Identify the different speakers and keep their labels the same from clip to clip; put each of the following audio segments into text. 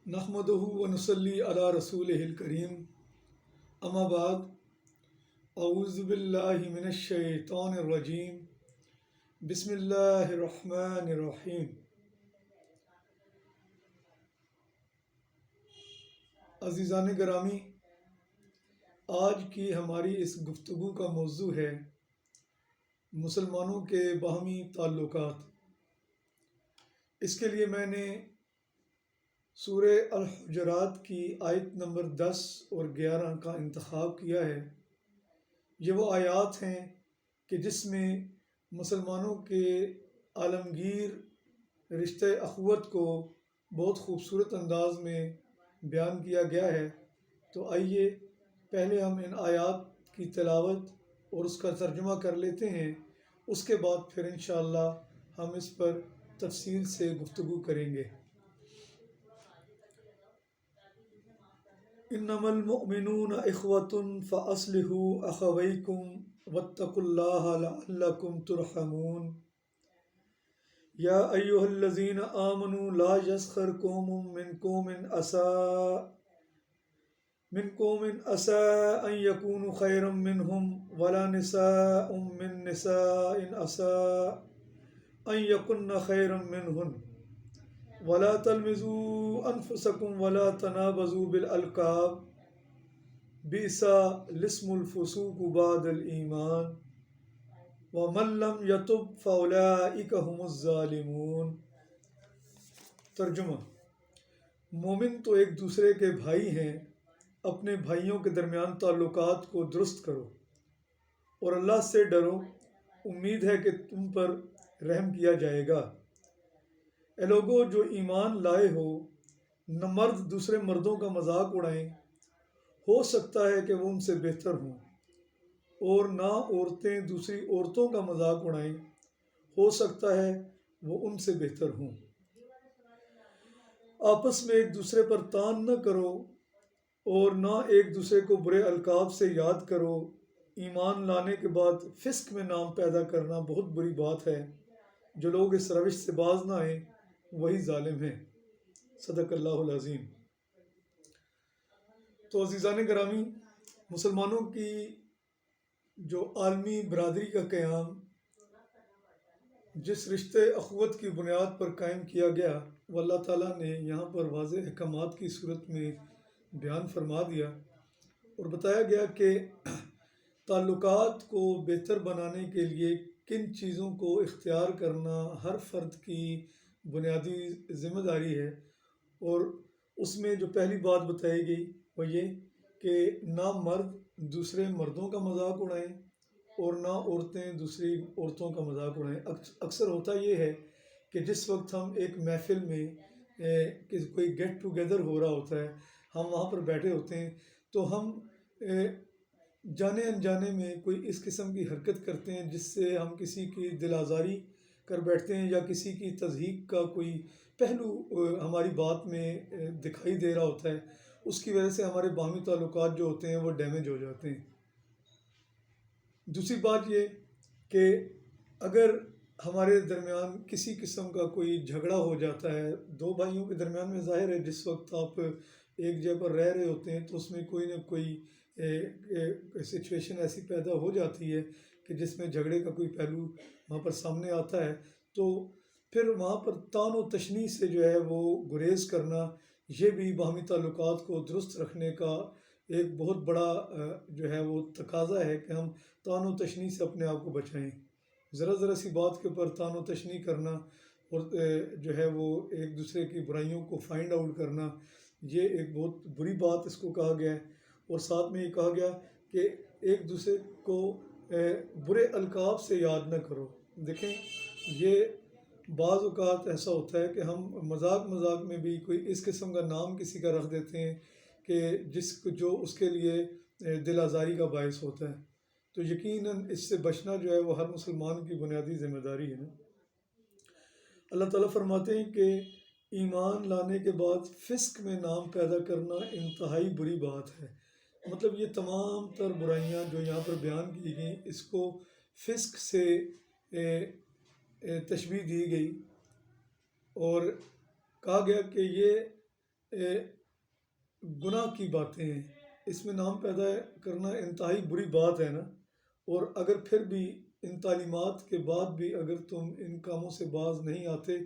Speaker 1: نحمدہ و نصلی علی رسولہ الکریم اما بعد اعوذ باللہ من الشیطان الرجیم بسم اللہ الرحمن الرحیم۔ عزیزان گرامی، آج کی ہماری اس گفتگو کا موضوع ہے مسلمانوں کے باہمی تعلقات۔ اس کے لیے میں نے سورہ الحجرات کی آیت نمبر 10 اور 11 کا انتخاب کیا ہے۔ یہ وہ آیات ہیں کہ جس میں مسلمانوں کے عالمگیر رشتہ اخوت کو بہت خوبصورت انداز میں بیان کیا گیا ہے۔ تو آئیے پہلے ہم ان آیات کی تلاوت اور اس کا ترجمہ کر لیتے ہیں، اس کے بعد پھر انشاءاللہ ہم اس پر تفصیل سے گفتگو کریں گے۔ انما المؤمنون اخوۃ فاصلحوا اخویکم واتقوا اللہ لعلکم ترحمون۔ یا ایھا الذین آمنوا لا یسخر قوم من قوم عسى ان یکونوا خیرا منہم ولا نساء من نساء عسى ان یکن خیرا منہن ولا تلمزوا انفسکم ولا تنابزوا بالالقاب بئس الاسم الفسوق بعد الایمان ومن لم یتب فاولئک هم الظالمون۔ ترجمہ: مومن تو ایک دوسرے کے بھائی ہیں، اپنے بھائیوں کے درمیان تعلقات کو درست کرو اور اللہ سے ڈرو، امید ہے کہ تم پر رحم کیا جائے گا۔ اے لوگو جو ایمان لائے ہو، نہ مرد دوسرے مردوں کا مذاق اڑائیں، ہو سکتا ہے کہ وہ ان سے بہتر ہوں، اور نہ عورتیں دوسری عورتوں کا مذاق اڑائیں، ہو سکتا ہے وہ ان سے بہتر ہوں۔ آپس میں ایک دوسرے پر طعن نہ کرو اور نہ ایک دوسرے کو برے القاب سے یاد کرو۔ ایمان لانے کے بعد فسق میں نام پیدا کرنا بہت بری بات ہے۔ جو لوگ اس روش سے باز نہ آئیں وہی ظالم ہیں۔ صدق اللہ العظیم۔ تو عزیزان گرامی، مسلمانوں کی جو عالمی برادری کا قیام جس رشتے اخوت کی بنیاد پر قائم کیا گیا، وہ اللہ تعالیٰ نے یہاں پر واضح احکامات کی صورت میں بیان فرما دیا اور بتایا گیا کہ تعلقات کو بہتر بنانے کے لیے کن چیزوں کو اختیار کرنا ہر فرد کی بنیادی ذمہ داری ہے۔ اور اس میں جو پہلی بات بتائی گئی وہ یہ کہ نہ مرد دوسرے مردوں کا مذاق اڑائیں اور نہ عورتیں دوسری عورتوں کا مذاق اڑائیں۔ اکثر ہوتا یہ ہے کہ جس وقت ہم ایک محفل میں کوئی گیٹ ٹوگیدر ہو رہا ہوتا ہے، ہم وہاں پر بیٹھے ہوتے ہیں، تو ہم جانے انجانے میں کوئی اس قسم کی حرکت کرتے ہیں جس سے ہم کسی کی دل آزاری کر بیٹھتے ہیں، یا کسی کی تضحیک کا کوئی پہلو ہماری بات میں دکھائی دے رہا ہوتا ہے۔ اس کی وجہ سے ہمارے باہمی تعلقات جو ہوتے ہیں وہ ڈیمیج ہو جاتے ہیں۔ دوسری بات یہ کہ اگر ہمارے درمیان کسی قسم کا کوئی جھگڑا ہو جاتا ہے دو بھائیوں کے درمیان میں، ظاہر ہے جس وقت آپ ایک جگہ پر رہ رہے ہوتے ہیں تو اس میں کوئی نہ کوئی سچویشن ایسی پیدا ہو جاتی ہے کہ جس میں جھگڑے کا کوئی پہلو وہاں پر سامنے آتا ہے، تو پھر وہاں پر طعن و تشنیع سے جو ہے وہ گریز کرنا، یہ بھی باہمی تعلقات کو درست رکھنے کا ایک بہت بڑا جو ہے وہ تقاضا ہے کہ ہم طعن و تشنیع سے اپنے آپ کو بچائیں۔ ذرا سی بات کے اوپر طعن و تشنیع کرنا اور جو ہے وہ ایک دوسرے کی برائیوں کو فائنڈ آؤٹ کرنا، یہ ایک بہت بری بات اس کو کہا گیا ہے۔ اور ساتھ میں یہ کہا گیا کہ ایک دوسرے کو برے القاب سے یاد نہ کرو۔ دیکھیں، یہ بعض اوقات ایسا ہوتا ہے کہ ہم مذاق میں بھی کوئی اس قسم کا نام کسی کا رکھ دیتے ہیں کہ جو اس کے لیے دل آزاری کا باعث ہوتا ہے۔ تو یقیناً اس سے بچنا جو ہے وہ ہر مسلمان کی بنیادی ذمہ داری ہے نا۔ اللہ تعالیٰ فرماتے ہیں کہ ایمان لانے کے بعد فسق میں نام پیدا کرنا انتہائی بری بات ہے۔ مطلب یہ تمام تر برائیاں جو یہاں پر بیان کی گئیں، اس کو فسق سے تشبیہ دی گئی اور کہا گیا کہ یہ اے، گناہ کی باتیں ہیں، اس میں نام پیدا کرنا انتہائی بری بات ہے نا۔ اور اگر پھر بھی ان تعلیمات کے بعد بھی اگر تم ان کاموں سے باز نہیں آتے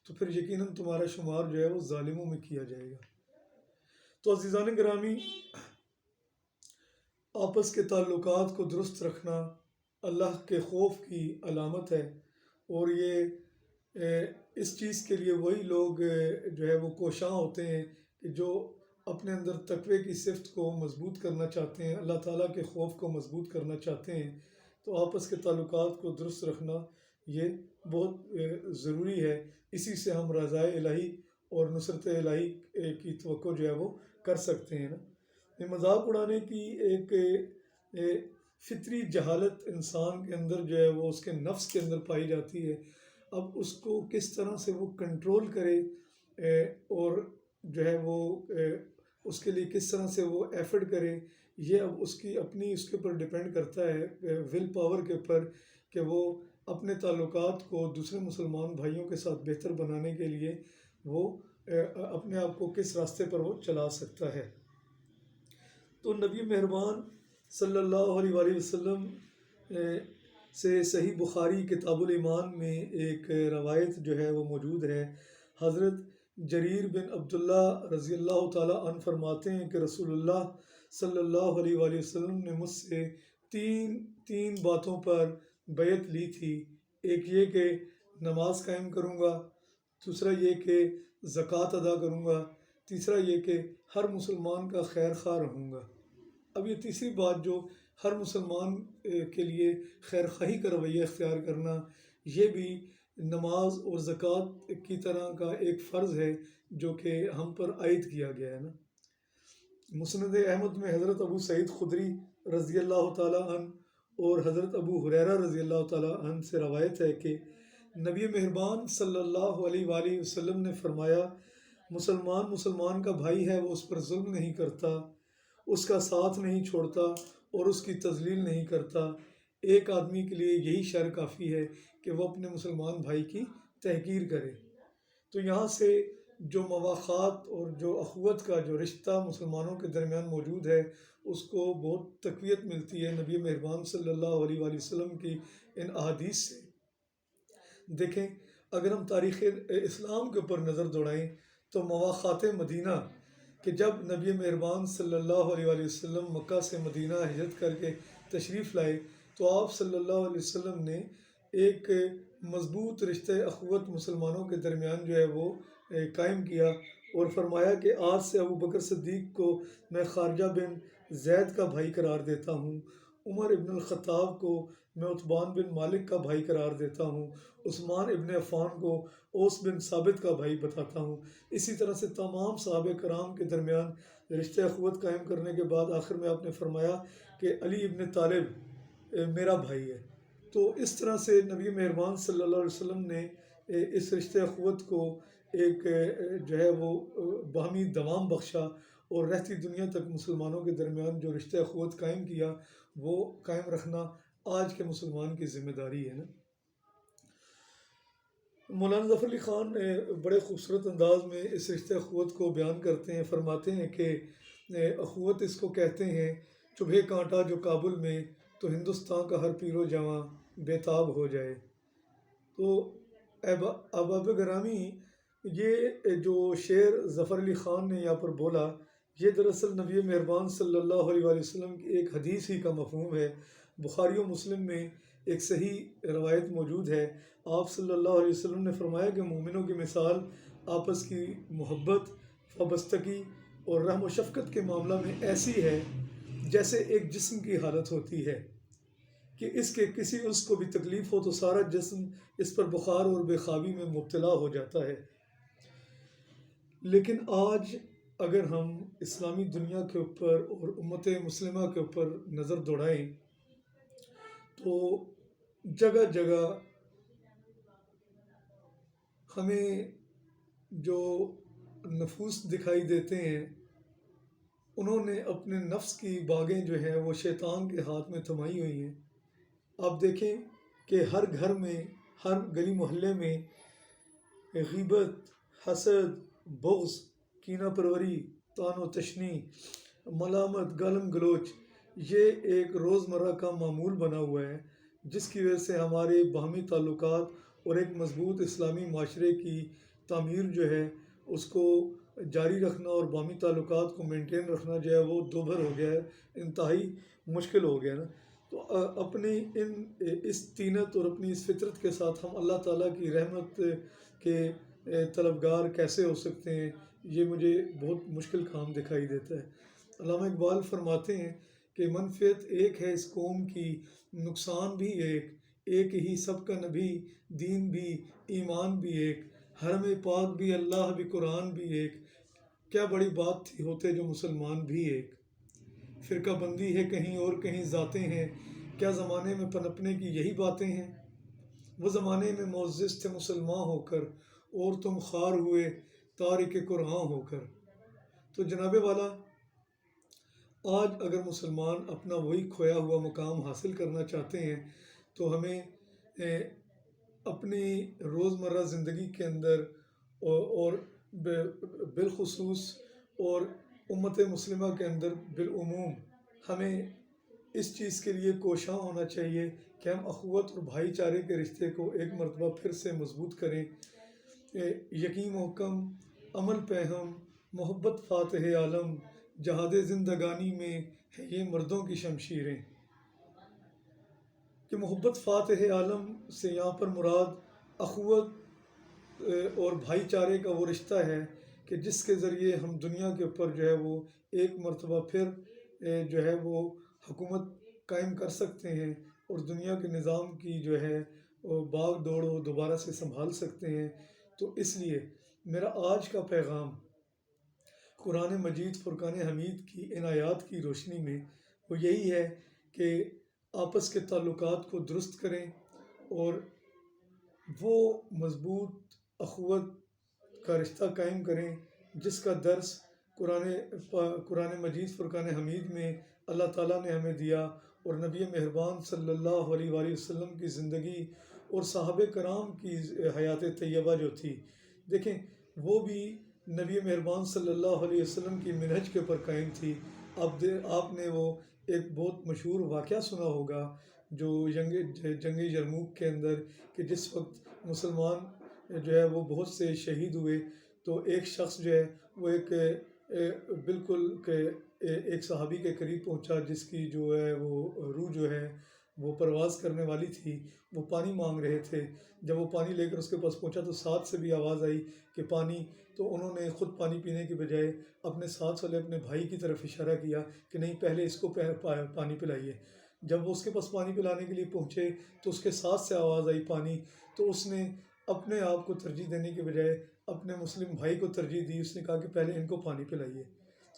Speaker 1: تو پھر یقیناً تمہارا شمار جو ہے وہ ظالموں میں کیا جائے گا۔ تو عزیزان گرامی، آپس کے تعلقات کو درست رکھنا اللہ کے خوف کی علامت ہے، اور یہ اس چیز کے لیے وہی لوگ جو ہے وہ کوشاں ہوتے ہیں کہ جو اپنے اندر تقوی کی صفت کو مضبوط کرنا چاہتے ہیں، اللہ تعالیٰ کے خوف کو مضبوط کرنا چاہتے ہیں، تو آپس کے تعلقات کو درست رکھنا یہ بہت ضروری ہے۔ اسی سے ہم رضائے الہی اور نصرت الہی کی توقع جو ہے وہ کر سکتے ہیں نا۔ یہ مذاق اڑانے کی ایک فطری جہالت انسان کے اندر جو ہے وہ اس کے نفس کے اندر پائی جاتی ہے۔ اب اس کو کس طرح سے وہ کنٹرول کرے اور جو ہے وہ اس کے لیے کس طرح سے وہ ایفرٹ کرے، یہ اب اس کی اپنی اس کے اوپر ڈپینڈ کرتا ہے، ول پاور کے اوپر، کہ وہ اپنے تعلقات کو دوسرے مسلمان بھائیوں کے ساتھ بہتر بنانے کے لیے وہ اپنے آپ کو کس راستے پر وہ چلا سکتا ہے۔ تو نبی مہربان صلی اللہ علیہ وآلہ وسلم سے صحیح بخاری کتاب الایمان میں ایک روایت جو ہے وہ موجود ہے۔ حضرت جریر بن عبداللہ رضی اللہ تعالیٰ عنہ فرماتے ہیں کہ رسول اللہ صلی اللہ علیہ وآلہ وسلم نے مجھ سے تین باتوں پر بیعت لی تھی۔ ایک یہ کہ نماز قائم کروں گا، دوسرا یہ کہ زکوٰۃ ادا کروں گا، تیسرا یہ کہ ہر مسلمان کا خیر خواہ رہوں گا۔ اب یہ تیسری بات جو ہر مسلمان کے لیے خیر خواہی کا رویہ اختیار کرنا، یہ بھی نماز اور زکوٰۃ کی طرح کا ایک فرض ہے جو کہ ہم پر عائد کیا گیا ہے نا۔ مسند احمد میں حضرت ابو سعید خدری رضی اللہ تعالیٰ عنہ اور حضرت ابو ہریرہ رضی اللہ تعالیٰ عنہ سے روایت ہے کہ نبی مہربان صلی اللہ علیہ وآلہ وسلم نے فرمایا، مسلمان کا بھائی ہے، وہ اس پر ظلم نہیں کرتا، اس کا ساتھ نہیں چھوڑتا اور اس کی تذلیل نہیں کرتا۔ ایک آدمی کے لیے یہی شرط کافی ہے کہ وہ اپنے مسلمان بھائی کی تحقیر کرے۔ تو یہاں سے جو مواخات اور جو اخوت کا جو رشتہ مسلمانوں کے درمیان موجود ہے، اس کو بہت تقویت ملتی ہے نبی مہربان صلی اللہ علیہ وآلہ وسلم کی ان احادیث سے۔ دیکھیں، اگر ہم تاریخ اسلام کے اوپر نظر دوڑائیں تو مواخات مدینہ کہ جب نبی مہربان صلی اللہ علیہ وآلہ وسلم مکہ سے مدینہ ہجرت کر کے تشریف لائے تو آپ صلی اللہ علیہ وسلم نے ایک مضبوط رشتہ اخوت مسلمانوں کے درمیان جو ہے وہ قائم کیا، اور فرمایا کہ آج سے ابو بکر صدیق کو میں خارجہ بن زید کا بھائی قرار دیتا ہوں، عمر ابن الخطاب کو میں عتبان بن مالک کا بھائی قرار دیتا ہوں، عثمان ابن عفان کو اوس بن ثابت کا بھائی بتاتا ہوں۔ اسی طرح سے تمام صحابہ کرام کے درمیان رشتہ اخوت قائم کرنے کے بعد آخر میں آپ نے فرمایا کہ علی ابن طالب میرا بھائی ہے۔ تو اس طرح سے نبی مہربان صلی اللہ علیہ وسلم نے اس رشتہ اخوت کو ایک جو ہے وہ باہمی دوام بخشا، اور رہتی دنیا تک مسلمانوں کے درمیان جو رشتہ اخوت قائم کیا وہ قائم رکھنا آج کے مسلمان کی ذمہ داری ہے نا۔ مولانا ظفر علی خان بڑے خوبصورت انداز میں اس رشتہ اخوت کو بیان کرتے ہیں، فرماتے ہیں کہ اخوت اس کو کہتے ہیں، چبھے کانٹا جو کابل میں تو ہندوستان کا ہر پیر و جواں بے تاب ہو جائے۔ تو احباب گرامی، یہ جو شعر ظفر علی خان نے یہاں پر بولا، یہ دراصل نبی مہربان صلی اللہ علیہ وآلہ وسلم کی ایک حدیث ہی کا مفہوم ہے۔ بخاری و مسلم میں ایک صحیح روایت موجود ہے، آپ صلی اللہ علیہ وسلم نے فرمایا کہ مومنوں کی مثال آپس کی محبت، وابستگی اور رحم و شفقت کے معاملہ میں ایسی ہے جیسے ایک جسم کی حالت ہوتی ہے کہ اس کے کسی عضو کو بھی تکلیف ہو تو سارا جسم اس پر بخار اور بے خوابی میں مبتلا ہو جاتا ہے۔ لیکن آج اگر ہم اسلامی دنیا کے اوپر اور امت مسلمہ کے اوپر نظر دوڑائیں تو جگہ جگہ ہمیں جو نفوس دکھائی دیتے ہیں، انہوں نے اپنے نفس کی باغیں جو ہیں وہ شیطان کے ہاتھ میں تھمائی ہوئی ہیں۔ آپ دیکھیں کہ ہر گھر میں، ہر گلی محلے میں غیبت، حسد، بغض کینہ پروری، طعن و تشنی، ملامت، گالم گلوچ، یہ ایک روزمرہ کا معمول بنا ہوا ہے، جس کی وجہ سے ہمارے باہمی تعلقات اور ایک مضبوط اسلامی معاشرے کی تعمیر جو ہے اس کو جاری رکھنا اور باہمی تعلقات کو مینٹین رکھنا جو ہے وہ دوبھر ہو گیا ہے، انتہائی مشکل ہو گیا ہے نا۔ تو اپنی اس طینت اور اپنی اس فطرت کے ساتھ ہم اللہ تعالیٰ کی رحمت کے طلبگار کیسے ہو سکتے ہیں، یہ مجھے بہت مشکل کام دکھائی دیتا ہے۔ علامہ اقبال فرماتے ہیں کہ منفعت ایک ہے اس قوم کی، نقصان بھی ایک ہی سب کا نبی، دین بھی ایمان بھی ایک، حرم پاک بھی اللہ بھی قرآن بھی ایک، کیا بڑی بات تھی ہوتے جو مسلمان بھی ایک، فرقہ بندی ہے کہیں اور کہیں ذاتیں ہیں، کیا زمانے میں پنپنے کی یہی باتیں ہیں، وہ زمانے میں معزز تھے مسلمان ہو کر، اور تم خوار ہوئے تارک قرآن ہو کر۔ تو جناب والا، آج اگر مسلمان اپنا وہی کھویا ہوا مقام حاصل کرنا چاہتے ہیں تو ہمیں اپنی روزمرہ زندگی کے اندر اور بالخصوص اور امت مسلمہ کے اندر بالعموم ہمیں اس چیز کے لیے کوشاں ہونا چاہیے کہ ہم اخوت اور بھائی چارے کے رشتے کو ایک مرتبہ پھر سے مضبوط کریں۔ یقین محکم، عمل پہم، محبت فاتح عالم، جہاد زندگانی میں ہے یہ مردوں کی شمشیریں۔ کہ محبت فاتح عالم سے یہاں پر مراد اخوت اور بھائی چارے کا وہ رشتہ ہے کہ جس کے ذریعے ہم دنیا کے اوپر جو ہے وہ ایک مرتبہ پھر جو ہے وہ حکومت قائم کر سکتے ہیں، اور دنیا کے نظام کی جو ہے باغ دوڑ وہ دوبارہ سے سنبھال سکتے ہیں۔ تو اس لیے میرا آج کا پیغام قرآن مجید فرقان حمید کی ان آیات کی روشنی میں وہ یہی ہے کہ آپس کے تعلقات کو درست کریں اور وہ مضبوط اخوت کا رشتہ قائم کریں جس کا درس قرآن مجید فرقان حمید میں اللہ تعالیٰ نے ہمیں دیا، اور نبی مہربان صلی اللہ علیہ وآلہ وسلم کی زندگی اور صحابہ کرام کی حیات طیبہ جو تھی، دیکھیں وہ بھی نبی مہربان صلی اللہ علیہ وسلم کی منہج کے اوپر قائم تھی۔ آپ نے وہ ایک بہت مشہور واقعہ سنا ہوگا جو جنگ یرموک کے اندر، کہ جس وقت مسلمان جو ہے وہ بہت سے شہید ہوئے، تو ایک شخص جو ہے وہ بالکل ایک صحابی کے قریب پہنچا جس کی جو ہے وہ روح جو ہے وہ پرواز کرنے والی تھی، وہ پانی مانگ رہے تھے۔ جب وہ پانی لے کر اس کے پاس پہنچا تو ساتھ سے بھی آواز آئی کہ پانی، تو انہوں نے خود پانی پینے کے بجائے اپنے ساتھ والے اپنے بھائی کی طرف اشارہ کیا کہ نہیں، پہلے اس کو پانی پلائیے۔ جب وہ اس کے پاس پانی پلانے کے لیے پہنچے تو اس کے ساتھ سے آواز آئی پانی، تو اس نے اپنے آپ کو ترجیح دینے کے بجائے اپنے مسلم بھائی کو ترجیح دی، اس نے کہا کہ پہلے ان کو پانی پلائیے۔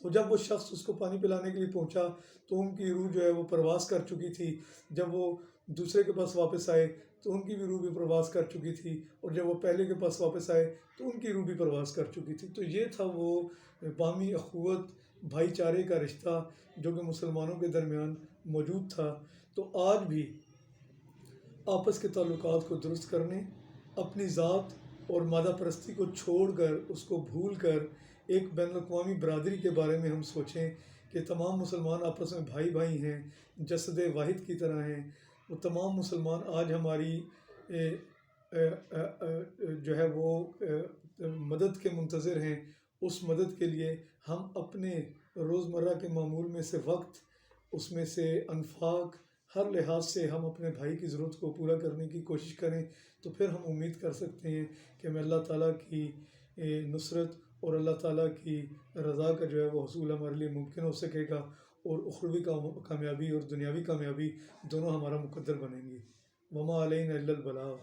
Speaker 1: تو جب وہ شخص اس کو پانی پلانے کے لیے پہنچا تو ان کی روح جو ہے وہ پرواز کر چکی تھی، جب وہ دوسرے کے پاس واپس آئے تو ان کی بھی روح بھی پرواز کر چکی تھی، اور جب وہ پہلے کے پاس واپس آئے تو ان کی روح بھی پرواز کر چکی تھی۔ تو یہ تھا وہ باہمی اخوت بھائی چارے کا رشتہ جو کہ مسلمانوں کے درمیان موجود تھا۔ تو آج بھی آپس کے تعلقات کو درست کرنے، اپنی ذات اور مادہ پرستی کو چھوڑ کر، اس کو بھول کر ایک بین الاقوامی برادری کے بارے میں ہم سوچیں کہ تمام مسلمان آپس میں بھائی بھائی ہیں، جسد واحد کی طرح ہیں۔ وہ تمام مسلمان آج ہماری جو ہے وہ مدد کے منتظر ہیں۔ اس مدد کے لیے ہم اپنے روزمرہ کے معمول میں سے وقت، اس میں سے انفاق، ہر لحاظ سے ہم اپنے بھائی کی ضرورت کو پورا کرنے کی کوشش کریں، تو پھر ہم امید کر سکتے ہیں کہ ہمیں اللہ تعالیٰ کی نصرت اور اللہ تعالیٰ کی رضا کا جو ہے وہ حصول ہمارے لیے ممکن ہو سکے گا، اور اخروی کامیابی اور دنیاوی کامیابی دونوں ہمارا مقدر بنیں گی۔ وما علینا الا البلاغ۔